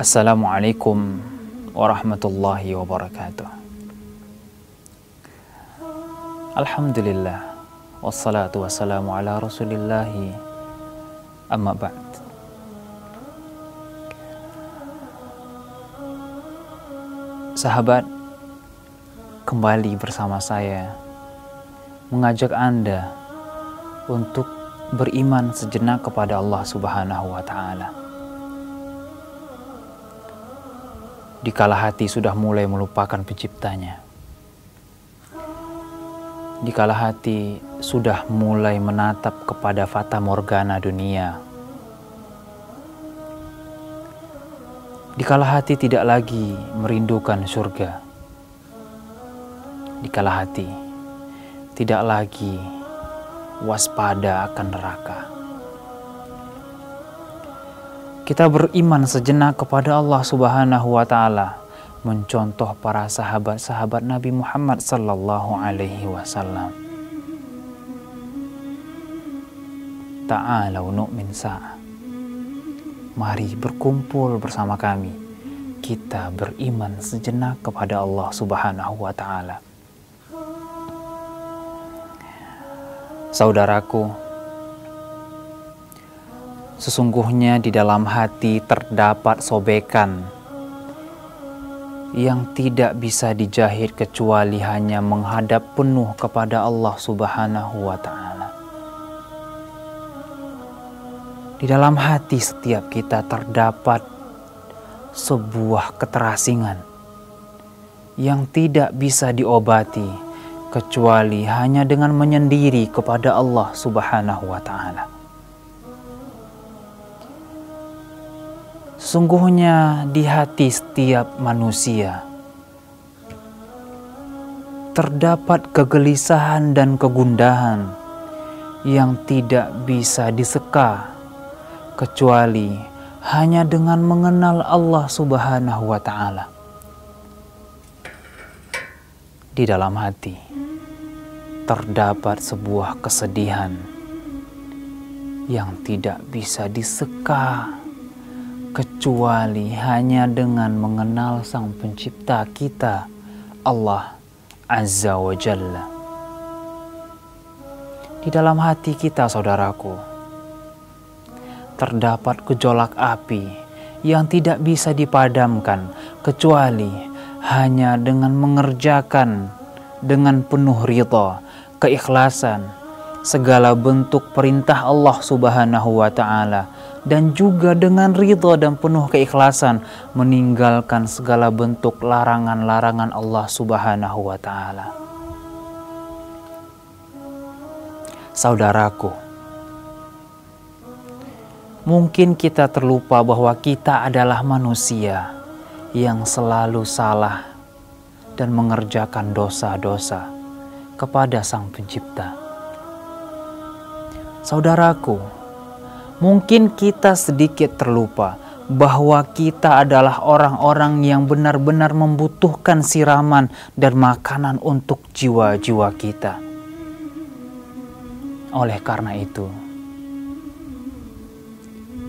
Assalamualaikum warahmatullahi wabarakatuh. Alhamdulillah, wassalatu wassalamu ala rasulillahi, amma ba'd. Sahabat, kembali bersama saya mengajak Anda untuk beriman sejenak kepada Allah Subhanahu wa Ta'ala. Dikala hati sudah mulai melupakan penciptanya, dikala hati sudah mulai menatap kepada fata morgana dunia, dikala hati tidak lagi merindukan surga, dikala hati tidak lagi waspada akan neraka, kita beriman sejenak kepada Allah Subhanahu wa Ta'ala, mencontoh para sahabat-sahabat Nabi Muhammad sallallahu alaihi wasallam. Ta'alau nu'min sa'a. Mari berkumpul bersama kami. Kita beriman sejenak kepada Allah Subhanahu wa Ta'ala. Saudaraku, sesungguhnya di dalam hati terdapat sobekan yang tidak bisa dijahit kecuali hanya menghadap penuh kepada Allah Subhanahu wa Ta'ala. Di dalam hati setiap kita terdapat sebuah keterasingan yang tidak bisa diobati kecuali hanya dengan menyendiri kepada Allah Subhanahu wa Ta'ala. Sungguhnya di hati setiap manusia terdapat kegelisahan dan kegundahan yang tidak bisa diseka kecuali hanya dengan mengenal Allah Subhanahu wa Ta'ala. Di dalam hati terdapat sebuah kesedihan yang tidak bisa diseka kecuali hanya dengan mengenal Sang Pencipta kita, Allah Azza wa Jalla. Di dalam hati kita, saudaraku, terdapat gejolak api yang tidak bisa dipadamkan kecuali hanya dengan mengerjakan dengan penuh ridha, keikhlasan, segala bentuk perintah Allah Subhanahu wa Ta'ala, dan juga dengan ridha dan penuh keikhlasan meninggalkan segala bentuk larangan-larangan Allah Subhanahu wa Ta'ala. Saudaraku, mungkin kita terlupa bahwa kita adalah manusia yang selalu salah dan mengerjakan dosa-dosa kepada Sang Pencipta. Saudaraku, mungkin kita sedikit terlupa bahwa kita adalah orang-orang yang benar-benar membutuhkan siraman dan makanan untuk jiwa-jiwa kita. Oleh karena itu,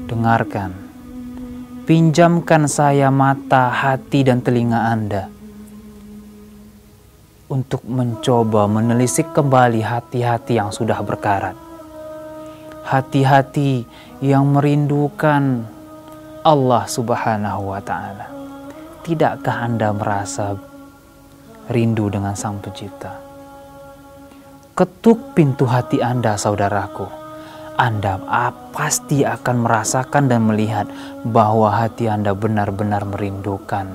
dengarkan, pinjamkan saya mata, hati, dan telinga Anda untuk mencoba menelisik kembali hati-hati yang sudah berkarat. Hati-hati yang merindukan Allah Subhanahu wa Ta'ala. Tidakkah Anda merasa rindu dengan Sang Pencipta? Ketuk pintu hati Anda, saudaraku. Anda pasti akan merasakan dan melihat bahwa hati Anda benar-benar merindukan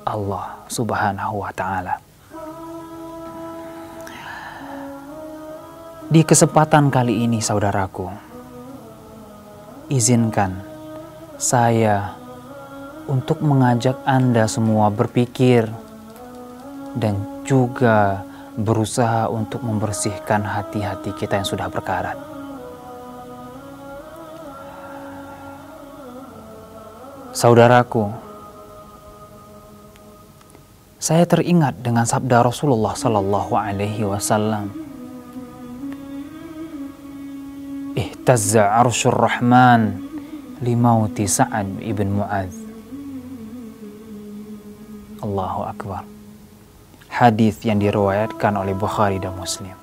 Allah Subhanahu wa Ta'ala. Di kesempatan kali ini, saudaraku, izinkan saya untuk mengajak Anda semua berpikir dan juga berusaha untuk membersihkan hati-hati kita yang sudah berkarat. Saudaraku, saya teringat dengan sabda Rasulullah Sallallahu Alaihi Wasallam, "Ihtazza arsyur Rahman limauti Sa'ad ibn Mu'adz." Allahu Akbar. Hadis yang diriwayatkan oleh Bukhari dan Muslim.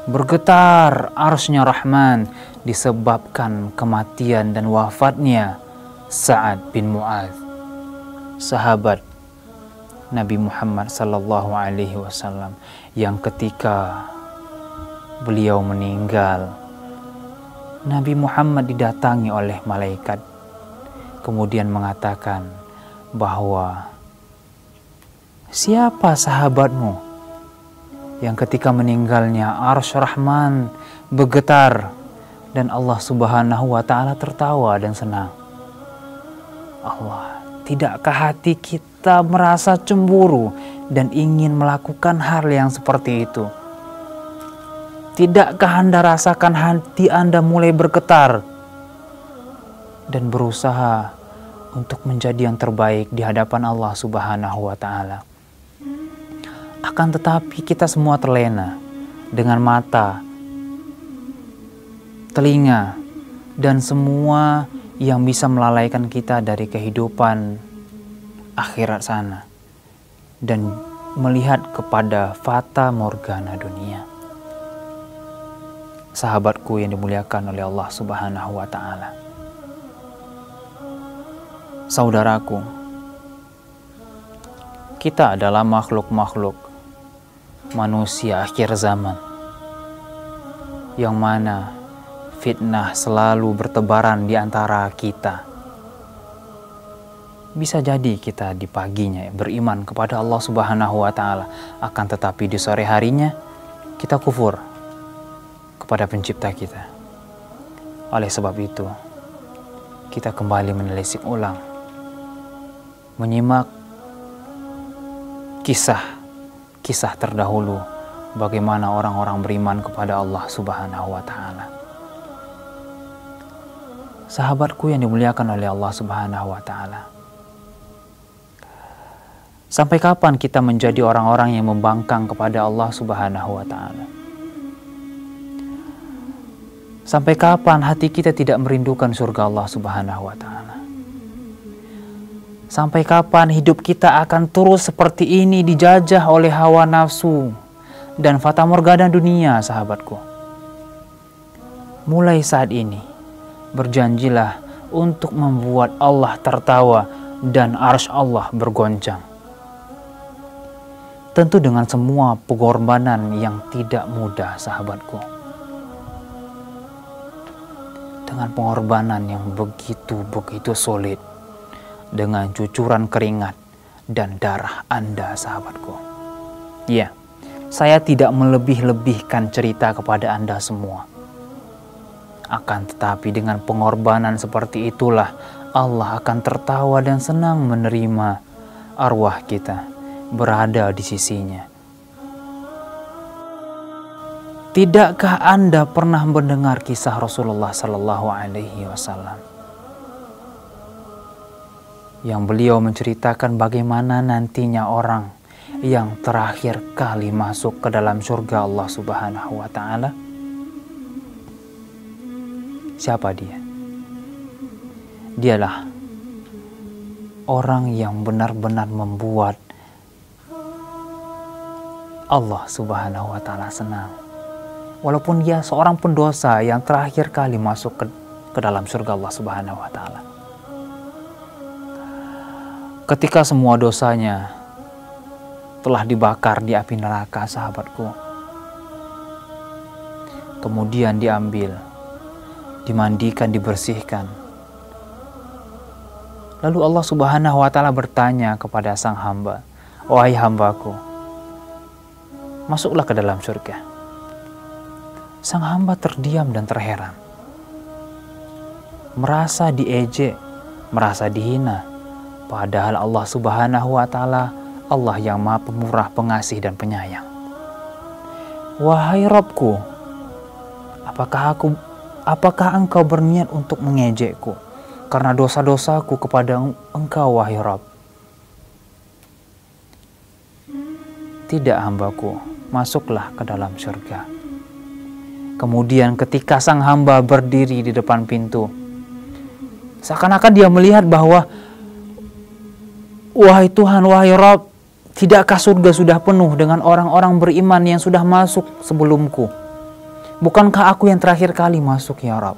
Bergetar arsy-Nya Rahman disebabkan kematian dan wafatnya Sa'ad bin Mu'adz, sahabat Nabi Muhammad sallallahu alaihi wasallam, yang ketika beliau meninggal, Nabi Muhammad didatangi oleh malaikat, kemudian mengatakan bahwa siapa sahabatmu yang ketika meninggalnya arsy Rahman bergetar dan Allah Subhanahu wa Ta'ala tertawa dan senang. Allah, tidakkah hati kita merasa cemburu dan ingin melakukan hal yang seperti itu? Tidakkah Anda rasakan hati Anda mulai bergetar dan berusaha untuk menjadi yang terbaik di hadapan Allah Subhanahu wa Ta'ala? Akan tetapi kita semua terlena dengan mata, telinga, dan semua yang bisa melalaikan kita dari kehidupan akhirat sana dan melihat kepada fata morgana dunia. Sahabatku yang dimuliakan oleh Allah Subhanahu wa Ta'ala, saudaraku, kita adalah makhluk-makhluk manusia akhir zaman, yang mana fitnah selalu bertebaran di antara kita. Bisa jadi kita di paginya beriman kepada Allah Subhanahu wa Ta'ala, akan tetapi di sore harinya kita kufur kepada pencipta kita. Oleh sebab itu, kita kembali menelisik ulang, menyimak kisah terdahulu bagaimana orang-orang beriman kepada Allah Subhanahu wa Ta'ala. Sahabatku yang dimuliakan oleh Allah Subhanahu wa Ta'ala, sampai kapan kita menjadi orang-orang yang membangkang kepada Allah Subhanahu wa Ta'ala? Sampai kapan hati kita tidak merindukan surga Allah Subhanahu wa Ta'ala? Sampai kapan hidup kita akan terus seperti ini, dijajah oleh hawa nafsu dan fata morgana dunia, sahabatku? Mulai saat ini, berjanjilah untuk membuat Allah tertawa dan arsy Allah bergoncang. Tentu dengan semua pengorbanan yang tidak mudah, sahabatku. Dengan pengorbanan yang begitu solid, dengan cucuran keringat dan darah Anda, sahabatku. Ya, saya tidak melebih-lebihkan cerita kepada Anda semua. Akan tetapi dengan pengorbanan seperti itulah Allah akan tertawa dan senang menerima arwah kita berada di sisinya. Tidakkah Anda pernah mendengar kisah Rasulullah Sallallahu Alaihi Wasallam yang beliau menceritakan bagaimana nantinya orang yang terakhir kali masuk ke dalam surga Allah Subhanahu wa Ta'ala? Siapa dia? Dialah orang yang benar-benar membuat Allah Subhanahu wa Ta'ala senang, walaupun dia seorang pendosa yang terakhir kali masuk ke dalam surga Allah Subhanahu wa Ta'ala. Ketika semua dosanya telah dibakar di api neraka, sahabatku, kemudian diambil, dimandikan, dibersihkan, lalu Allah Subhanahu wa Ta'ala bertanya kepada sang hamba, "Wahai hambaku, masuklah ke dalam surga." Sang hamba terdiam dan terheran. merasa diejek, merasa dihina. Padahal Allah Subhanahu wa Ta'ala, Allah yang Maha Pemurah, Pengasih dan Penyayang. Wahai Rabbku, apakah engkau berniat untuk mengejekku karena dosa-dosaku kepada engkau, wahai Rabb? Tidak, hambaku, masuklah ke dalam surga. Kemudian ketika sang hamba berdiri di depan pintu, seakan-akan dia melihat bahwa, wahai Tuhan, wahai Rabb, tidakkah surga sudah penuh dengan orang-orang beriman yang sudah masuk sebelumku? Bukankah aku yang terakhir kali masuk, ya Rabb?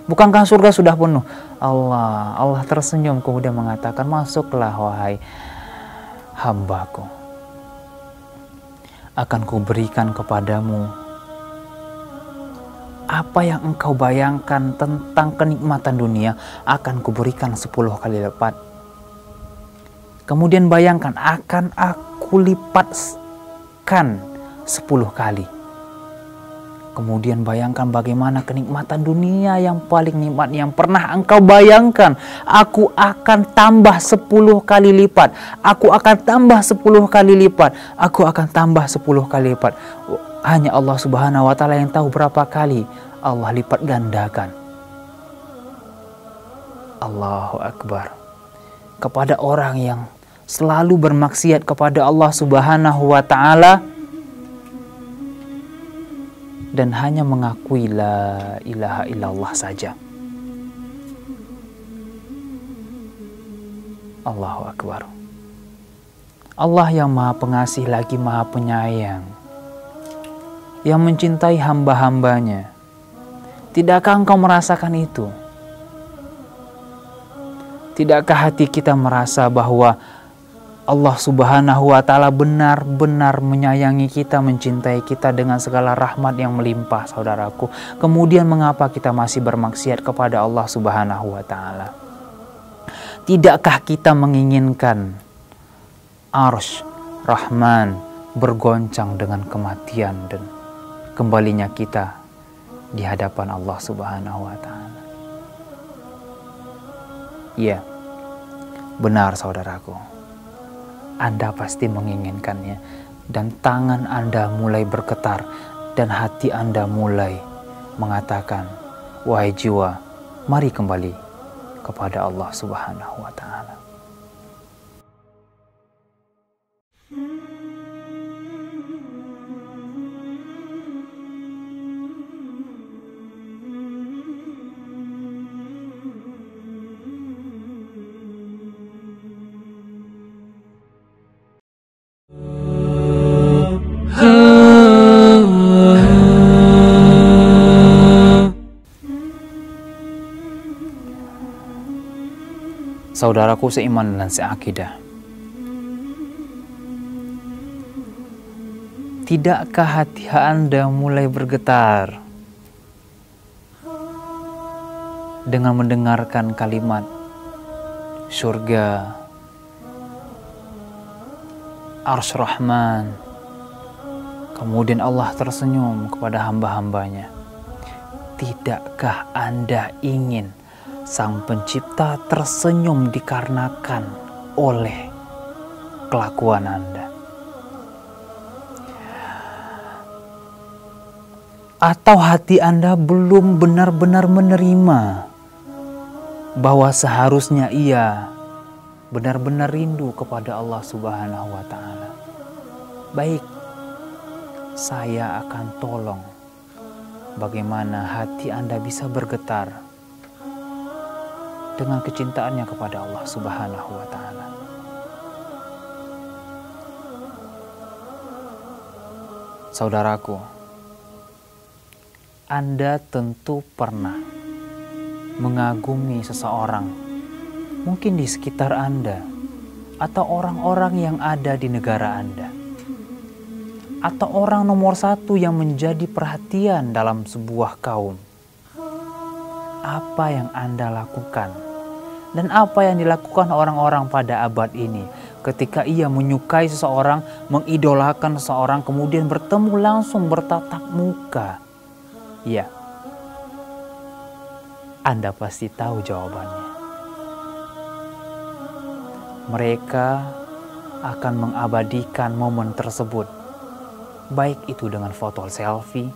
Bukankah surga sudah penuh? Allah tersenyum kemudian mengatakan, masuklah wahai hambaku. Akan kuberikan kepadamu apa yang engkau bayangkan tentang kenikmatan dunia, akan kuberikan 10 kali lipat. Kemudian bayangkan, akan aku lipatkan 10 kali. Kemudian bayangkan bagaimana kenikmatan dunia yang paling nikmat yang pernah engkau bayangkan. Aku akan tambah 10 kali lipat. Aku akan tambah 10 kali lipat. Aku akan tambah 10 kali lipat. Hanya Allah Subhanahu wa Ta'ala yang tahu berapa kali Allah lipat gandakan. Allahu Akbar. Kepada orang yang selalu bermaksiat kepada Allah Subhanahu wa Ta'ala dan hanya mengakui la ilaha illallah saja. Allahu Akbar. Allah yang Maha Pengasih lagi Maha Penyayang, yang mencintai hamba-hambanya. Tidakkah engkau merasakan itu? Tidakkah hati kita merasa bahwa Allah Subhanahu wa Ta'ala benar-benar menyayangi kita, mencintai kita dengan segala rahmat yang melimpah, saudaraku? Kemudian mengapa kita masih bermaksiat kepada Allah Subhanahu wa Ta'ala? Tidakkah kita menginginkan arsy Rahman bergoncang dengan kematian dan kembalinya kita di hadapan Allah Subhanahu wa Ta'ala? Ya, benar saudaraku. Anda pasti menginginkannya, dan tangan Anda mulai bergetar dan hati Anda mulai mengatakan, wahai jiwa, mari kembali kepada Allah Subhanahu wa Ta'ala. Saudaraku seiman dan seakidah, tidakkah hati Anda mulai bergetar dengan mendengarkan kalimat surga, arsy Rahman, kemudian Allah tersenyum kepada hamba-hambanya? Tidakkah Anda ingin Sang Pencipta tersenyum dikarenakan oleh kelakuan Anda? Atau hati Anda belum benar-benar menerima bahwa seharusnya ia benar-benar rindu kepada Allah Subhanahu wa Ta'ala? Baik, saya akan tolong bagaimana hati Anda bisa bergetar dengan kecintaannya kepada Allah Subhanahu wa Ta'ala. Saudaraku, Anda tentu pernah mengagumi seseorang, mungkin di sekitar Anda, atau orang-orang yang ada di negara Anda, atau orang nomor satu yang menjadi perhatian dalam sebuah kaum. Apa yang Anda lakukan dan apa yang dilakukan orang-orang pada abad ini ketika ia menyukai seseorang, mengidolakan seseorang, kemudian bertemu langsung bertatap muka? Ya, Anda pasti tahu jawabannya. Mereka akan mengabadikan momen tersebut, baik itu dengan foto selfie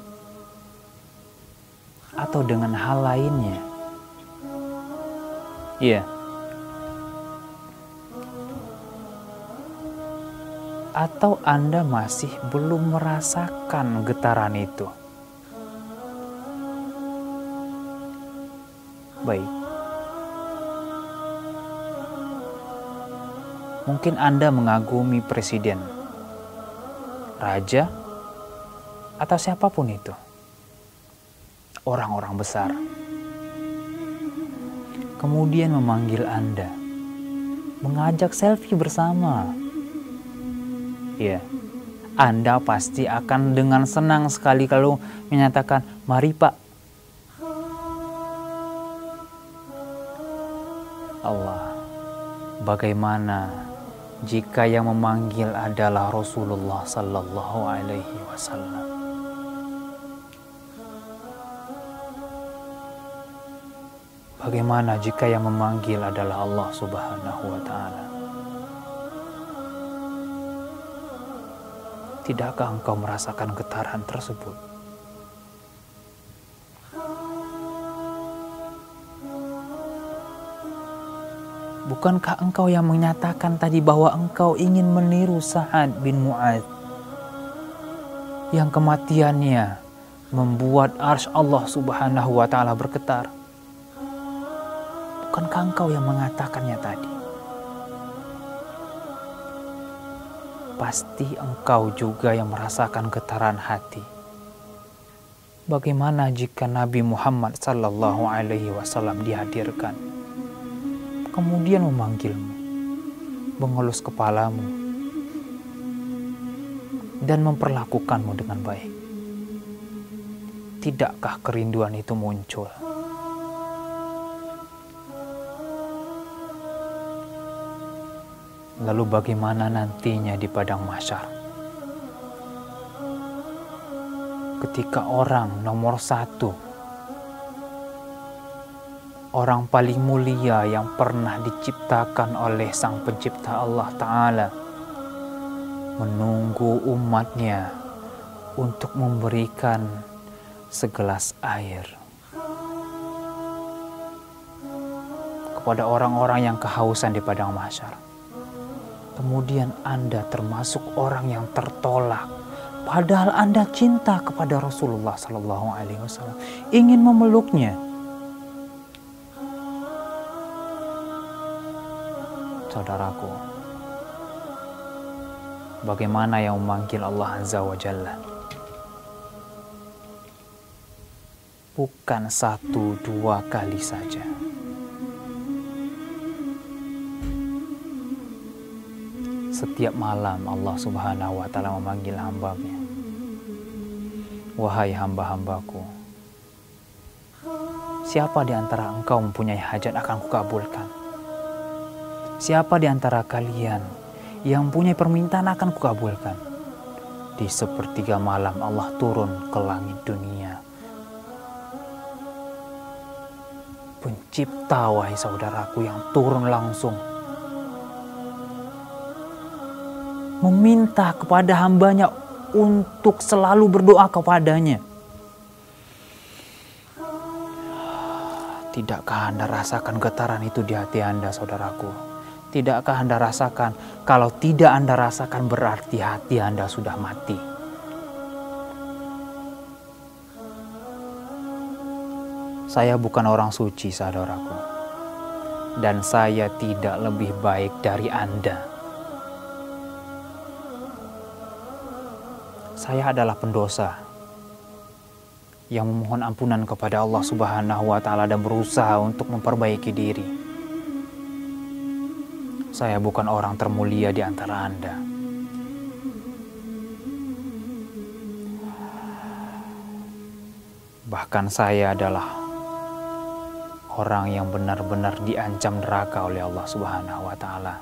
atau dengan hal lainnya. Iya. Atau Anda masih belum merasakan getaran itu? Baik. Mungkin Anda mengagumi presiden, raja, atau siapapun itu. Orang-orang besar. Kemudian memanggil Anda, mengajak selfie bersama. Ya, Anda pasti akan dengan senang sekali kalau menyatakan, "Mari Pak." Allah, bagaimana jika yang memanggil adalah Rasulullah Sallallahu Alaihi Wasallam? Bagaimana jika yang memanggil adalah Allah Subhanahu wa Ta'ala? Tidakkah engkau merasakan getaran tersebut? Bukankah engkau yang menyatakan tadi bahwa engkau ingin meniru Sa'ad bin Mu'adz yang kematiannya membuat arsy Allah Subhanahu wa Ta'ala bergetar? Bukankah engkau yang mengatakannya tadi? Pasti engkau juga yang merasakan getaran hati. Bagaimana jika Nabi Muhammad Sallallahu Alaihi Wasallam dihadirkan, kemudian memanggilmu, mengelus kepalamu, dan memperlakukanmu dengan baik? Tidakkah kerinduan itu muncul? Lalu bagaimana nantinya di padang mahsyar? Ketika orang nomor satu, orang paling mulia yang pernah diciptakan oleh Sang Pencipta Allah Ta'ala, menunggu umatnya untuk memberikan segelas air kepada orang-orang yang kehausan di padang mahsyar. Kemudian Anda termasuk orang yang tertolak, padahal Anda cinta kepada Rasulullah Sallallahu Alaihi Wasallam, ingin memeluknya. Saudaraku, bagaimana yang memanggil Allah Azza wa Jalla? Bukan 1-2 kali saja. Setiap malam Allah Subhanahu wa Ta'ala memanggil hamba-Nya. Wahai hamba-hambaku, siapa di antara engkau mempunyai hajat akan kukabulkan? Siapa di antara kalian yang mempunyai permintaan akan kukabulkan? Di sepertiga malam Allah turun ke langit dunia. Pencipta, wahai saudaraku, yang turun langsung meminta kepada hambanya untuk selalu berdoa kepadanya. Tidakkah Anda rasakan getaran itu di hati Anda, saudaraku? Tidakkah Anda rasakan? Kalau tidak Anda rasakan, berarti hati Anda sudah mati. Saya bukan orang suci, saudaraku, dan saya tidak lebih baik dari Anda. Saya adalah pendosa yang memohon ampunan kepada Allah Subhanahu wa Ta'ala dan berusaha untuk memperbaiki diri. Saya bukan orang termulia di antara Anda. Bahkan saya adalah orang yang benar-benar diancam neraka oleh Allah Subhanahu wa Ta'ala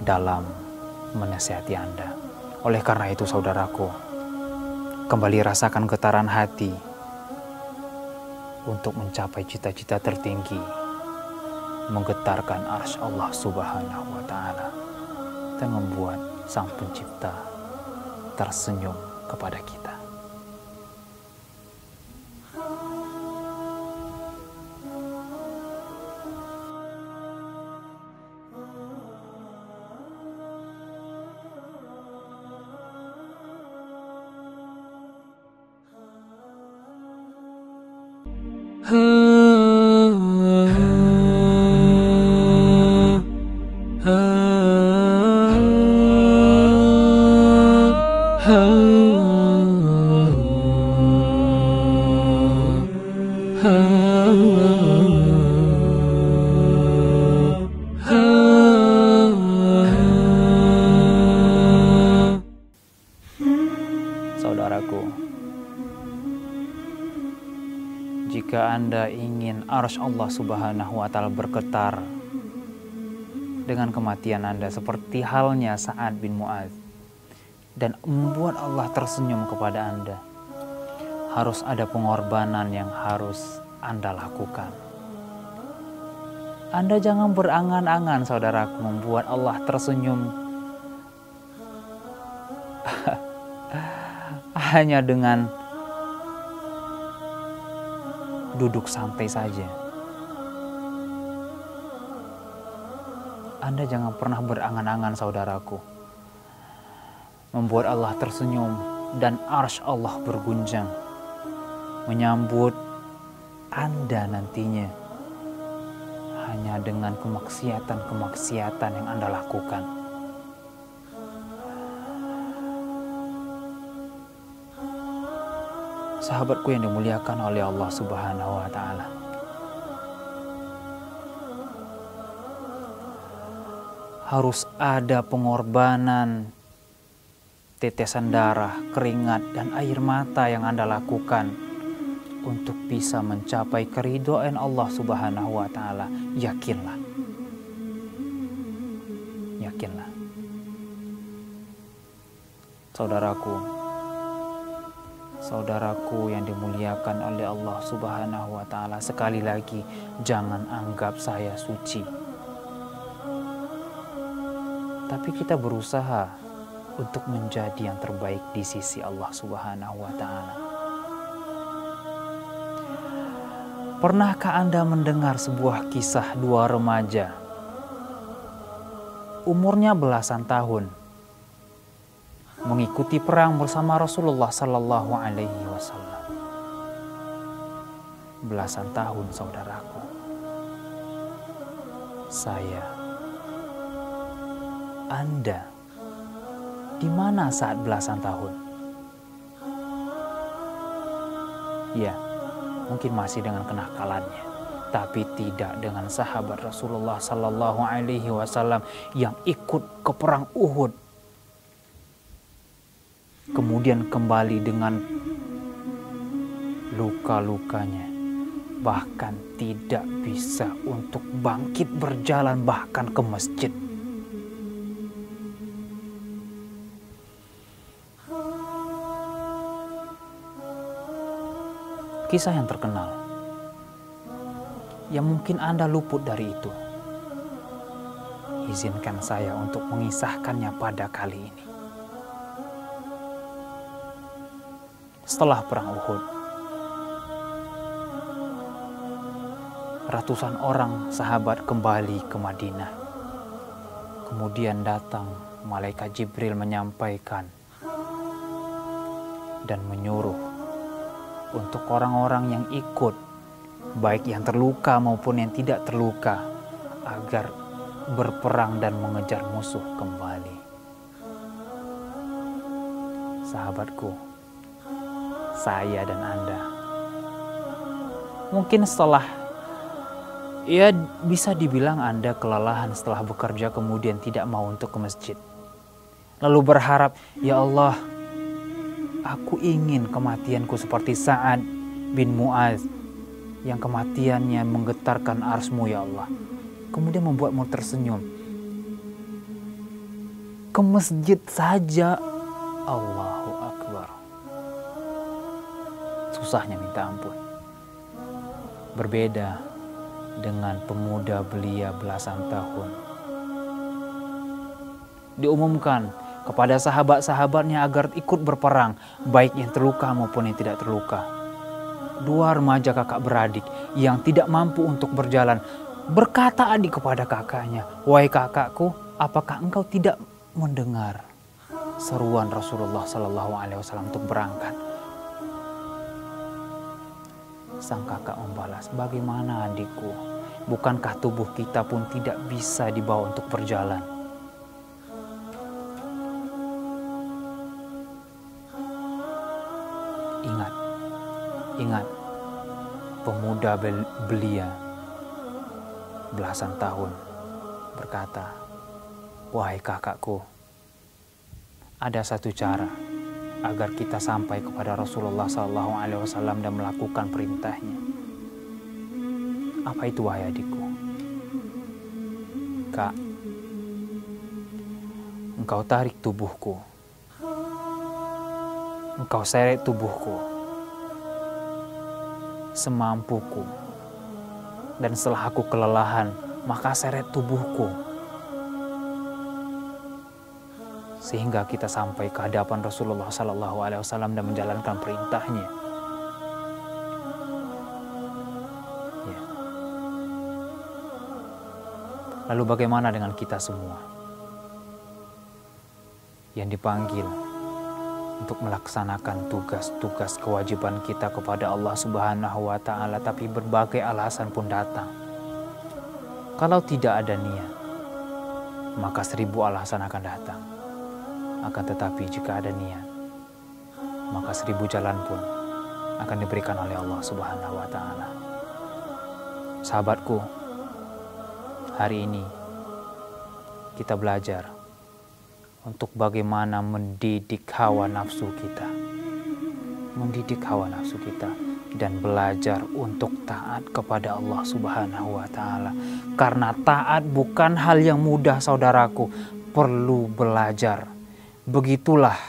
dalam menasihati Anda. Oleh karena itu, saudaraku, kembali rasakan getaran hati untuk mencapai cita-cita tertinggi, menggetarkan arsy Allah Subhanahu wa Ta'ala, dan membuat Sang Pencipta tersenyum kepada kita. Saudaraku, jika Anda ingin arsy Allah Subhanahu wa Ta'ala bergetar dengan kematian Anda seperti halnya Sa'ad bin Mu'adz dan membuat Allah tersenyum kepada Anda, harus ada pengorbanan yang harus Anda lakukan. Anda jangan berangan-angan, saudaraku, membuat Allah tersenyum hanya dengan duduk santai saja. Anda jangan pernah berangan-angan, saudaraku, membuat Allah tersenyum dan arsy Allah berguncang menyambut Anda nantinya hanya dengan kemaksiatan-kemaksiatan yang Anda lakukan. Sahabatku yang dimuliakan oleh Allah Subhanahu wa Ta'ala, harus ada pengorbanan, tetesan darah, keringat, dan air mata yang Anda lakukan untuk bisa mencapai keridhaan Allah Subhanahu wa Ta'ala. Yakinlah. Yakinlah. Saudaraku yang dimuliakan oleh Allah Subhanahu wa Ta'ala, sekali lagi jangan anggap saya suci. Tapi kita berusaha untuk menjadi yang terbaik di sisi Allah Subhanahu wa Ta'ala. Pernahkah Anda mendengar sebuah kisah dua remaja, umurnya belasan tahun, mengikuti perang bersama Rasulullah Sallallahu Alaihi Wasallam? Belasan tahun, saudaraku. Saya, Anda, di mana saat belasan tahun? Ya, mungkin masih dengan kenakalannya, tapi tidak dengan sahabat Rasulullah Sallallahu Alaihi Wasallam yang ikut ke perang Uhud, kemudian kembali dengan luka-lukanya, bahkan tidak bisa untuk bangkit berjalan bahkan ke masjid. Kisah yang terkenal, yang mungkin Anda luput dari itu. Izinkan saya untuk mengisahkannya pada kali ini. Setelah perang Uhud, ratusan orang sahabat kembali ke Madinah. Kemudian datang malaikat Jibril menyampaikan dan menyuruh untuk orang-orang yang ikut, baik yang terluka maupun yang tidak terluka, agar berperang dan mengejar musuh kembali. Sahabatku, saya dan Anda, mungkin setelah, ya bisa dibilang Anda kelelahan setelah bekerja kemudian tidak mau untuk ke masjid. Lalu berharap, ya Allah, aku ingin kematianku seperti Sa'ad bin Mu'adz yang kematiannya menggetarkan arsy-Mu, ya Allah. Kemudian membuatmu tersenyum. Ke masjid saja, Allahu Akbar. Susahnya minta ampun. berbeda dengan pemuda belia belasan tahun. Diumumkan kepada sahabat-sahabatnya agar ikut berperang, baik yang terluka maupun yang tidak terluka. Dua remaja kakak beradik yang tidak mampu untuk berjalan, berkata adik kepada kakaknya, "Wahai kakakku, apakah engkau tidak mendengar seruan Rasulullah SAW untuk berangkat?" Sang kakak membalas, "Bagaimana adikku? Bukankah tubuh kita pun tidak bisa dibawa untuk berjalan?" Ingat, pemuda belia belasan tahun berkata, "Wahai kakakku, ada satu cara agar kita sampai kepada Rasulullah SAW dan melakukan perintahnya." Apa itu, wahai adikku? "Kak, engkau tarik tubuhku, engkau seret tubuhku semampuku, dan setelah aku kelelahan, maka seret tubuhku sehingga kita sampai ke hadapan Rasulullah SAW dan menjalankan perintahnya." Ya. Lalu bagaimana dengan kita semua yang dipanggil untuk melaksanakan tugas-tugas kewajiban kita kepada Allah Subhanahu wa Ta'ala, tapi berbagai alasan pun datang? Kalau tidak ada niat, maka 1000 alasan akan datang. Akan tetapi jika ada niat, maka 1000 jalan pun akan diberikan oleh Allah Subhanahu wa Ta'ala. Sahabatku, hari ini kita belajar untuk bagaimana mendidik hawa nafsu kita. Mendidik hawa nafsu kita dan belajar untuk taat kepada Allah Subhanahu wa Ta'ala. Karena taat bukan hal yang mudah, saudaraku. Perlu belajar. Begitulah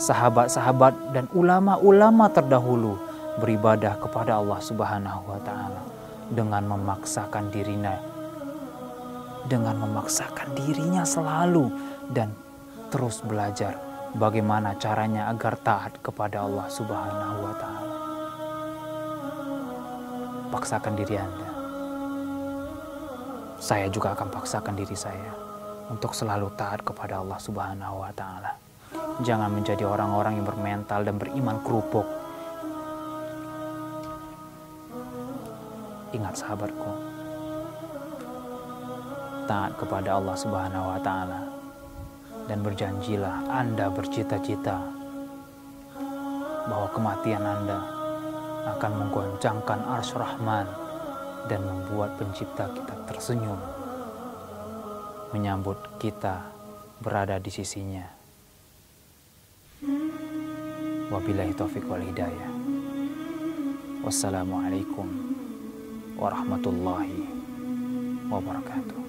sahabat-sahabat dan ulama-ulama terdahulu beribadah kepada Allah Subhanahu wa Ta'ala dengan memaksakan dirinya selalu dan terus belajar bagaimana caranya agar taat kepada Allah Subhanahu wa Ta'ala. Paksakan diri Anda. Saya juga akan paksakan diri saya untuk selalu taat kepada Allah Subhanahu wa Ta'ala. Jangan menjadi orang-orang yang bermental dan beriman kerupuk. Ingat, sahabatku, taat kepada Allah Subhanahu wa Ta'ala. Dan berjanjilah Anda bercita-cita bahwa kematian Anda akan menggoncangkan arsy Rahman dan membuat pencipta kita tersenyum menyambut kita berada di sisinya. Wabillahi taufiq wal hidayah. Wassalamualaikum warahmatullahi wabarakatuh.